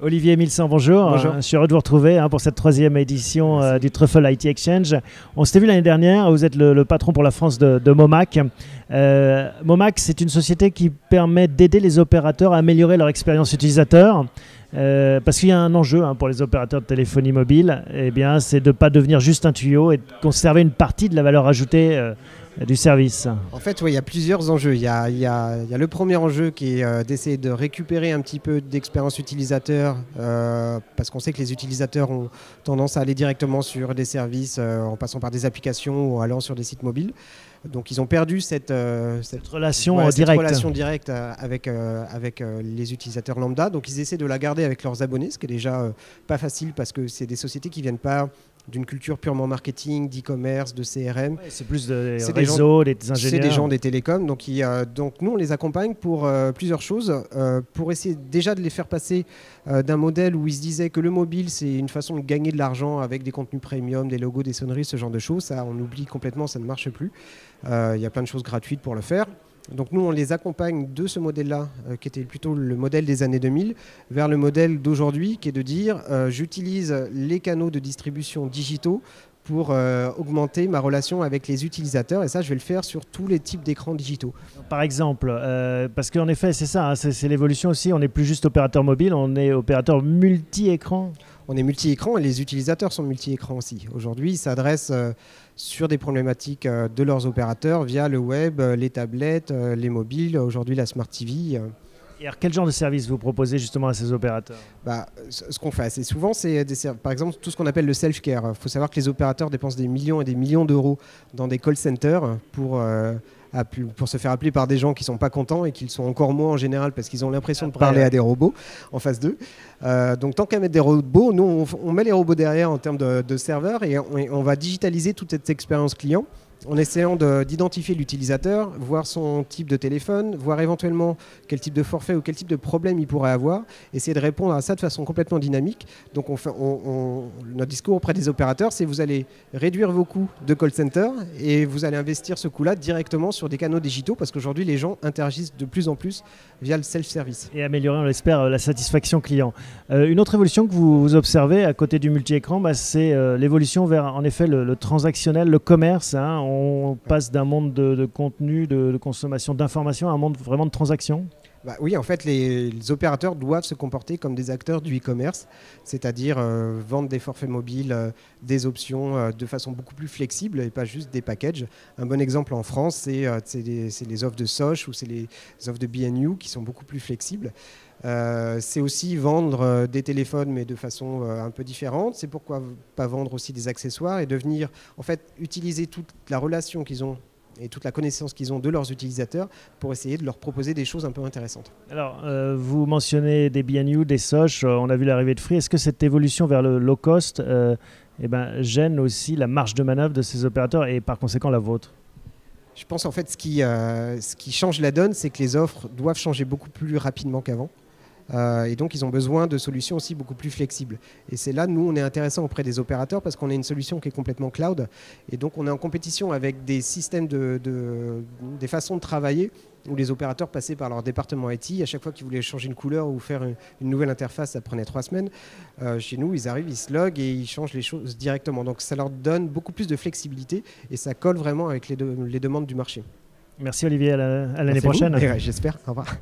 Olivier Milsan, bonjour. Bonjour. Je suis heureux de vous retrouver pour cette 3e édition du Truffle IT Exchange. On s'était vu l'année dernière, vous êtes le patron pour la France de Momac. Momac, c'est une société qui permet d'aider les opérateurs à améliorer leur expérience utilisateur. Parce qu'il y a un enjeu pour les opérateurs de téléphonie mobile, c'est de ne pas devenir juste un tuyau et de conserver une partie de la valeur ajoutée du service. En fait, il y a plusieurs enjeux. Il y a le premier enjeu qui est d'essayer de récupérer un petit peu d'expérience utilisateur parce qu'on sait que les utilisateurs ont tendance à aller directement sur des services en passant par des applications ou allant sur des sites mobiles. Donc ils ont perdu cette relation directe avec les utilisateurs lambda. Donc ils essaient de la garder avec leurs abonnés, ce qui est déjà pas facile parce que c'est des sociétés qui ne viennent pas d'une culture purement marketing, d'e-commerce, de CRM. Ouais, c'est plus des réseaux, des ingénieurs. C'est des gens des télécoms. Donc nous, on les accompagne pour plusieurs choses. Pour essayer déjà de les faire passer d'un modèle où ils se disaient que le mobile, c'est une façon de gagner de l'argent avec des contenus premium, des logos, des sonneries, ce genre de choses. Ça, on oublie complètement, ça ne marche plus. Il y a plein de choses gratuites pour le faire. Donc nous, on les accompagne de ce modèle-là, qui était plutôt le modèle des années 2000, vers le modèle d'aujourd'hui, qui est de dire j'utilise les canaux de distribution digitaux pour augmenter ma relation avec les utilisateurs. Et ça, je vais le faire sur tous les types d'écrans digitaux. Par exemple, parce qu'en effet, c'est ça, c'est l'évolution aussi. On n'est plus juste opérateur mobile, on est opérateur multi-écran. On est multi-écran et les utilisateurs sont multi-écran aussi. Aujourd'hui, ils s'adressent sur des problématiques de leurs opérateurs via le web, les tablettes, les mobiles, aujourd'hui la Smart TV. Et alors, quel genre de service vous proposez justement à ces opérateurs ? Ce qu'on fait assez souvent, c'est par exemple tout ce qu'on appelle le self-care. Il faut savoir que les opérateurs dépensent des millions et des millions d'euros dans des call centers pour se faire appeler par des gens qui ne sont pas contents et qui le sont encore moins en général parce qu'ils ont l'impression de parler à des robots en face d'eux. Donc tant qu'à mettre des robots, nous on met les robots derrière en termes de serveurs et on va digitaliser toute cette expérience client en essayant d'identifier l'utilisateur, voir son type de téléphone, voir éventuellement quel type de forfait ou quel type de problème il pourrait avoir, essayer de répondre à ça de façon complètement dynamique. Donc notre discours auprès des opérateurs, c'est vous allez réduire vos coûts de call center et vous allez investir ce coût-là directement sur des canaux digitaux parce qu'aujourd'hui les gens interagissent de plus en plus via le self-service. Et améliorer, on l'espère, la satisfaction client. Une autre évolution que vous observez à côté du multi-écran, c'est l'évolution vers en effet le transactionnel, le commerce. On passe d'un monde de contenu, de consommation d'informations à un monde vraiment de transactions. Oui, en fait, les opérateurs doivent se comporter comme des acteurs du e-commerce, c'est-à-dire vendre des forfaits mobiles, des options de façon beaucoup plus flexible et pas juste des packages. Un bon exemple en France, c'est les offres de Soch ou c'est les offres de B&You qui sont beaucoup plus flexibles. C'est aussi vendre des téléphones mais de façon un peu différente. C'est pourquoi pas vendre aussi des accessoires et devenir, en fait, utiliser toute la relation qu'ils ont et toute la connaissance qu'ils ont de leurs utilisateurs pour essayer de leur proposer des choses un peu intéressantes. Alors, vous mentionnez des B&You, des Soch, on a vu l'arrivée de Free. Est-ce que cette évolution vers le low cost gêne aussi la marge de manœuvre de ces opérateurs et par conséquent la vôtre ? Je pense en fait ce qui change la donne, c'est que les offres doivent changer beaucoup plus rapidement qu'avant. Et donc ils ont besoin de solutions aussi beaucoup plus flexibles. Et c'est là, nous, on est intéressant auprès des opérateurs parce qu'on a une solution qui est complètement cloud. Et donc on est en compétition avec des systèmes, des façons de travailler où les opérateurs passaient par leur département IT. À chaque fois qu'ils voulaient changer une couleur ou faire une nouvelle interface, ça prenait 3 semaines. Chez nous, ils arrivent, ils se loguent et ils changent les choses directement. Donc ça leur donne beaucoup plus de flexibilité et ça colle vraiment avec les demandes du marché. Merci Olivier, à l'année prochaine. J'espère. Au revoir.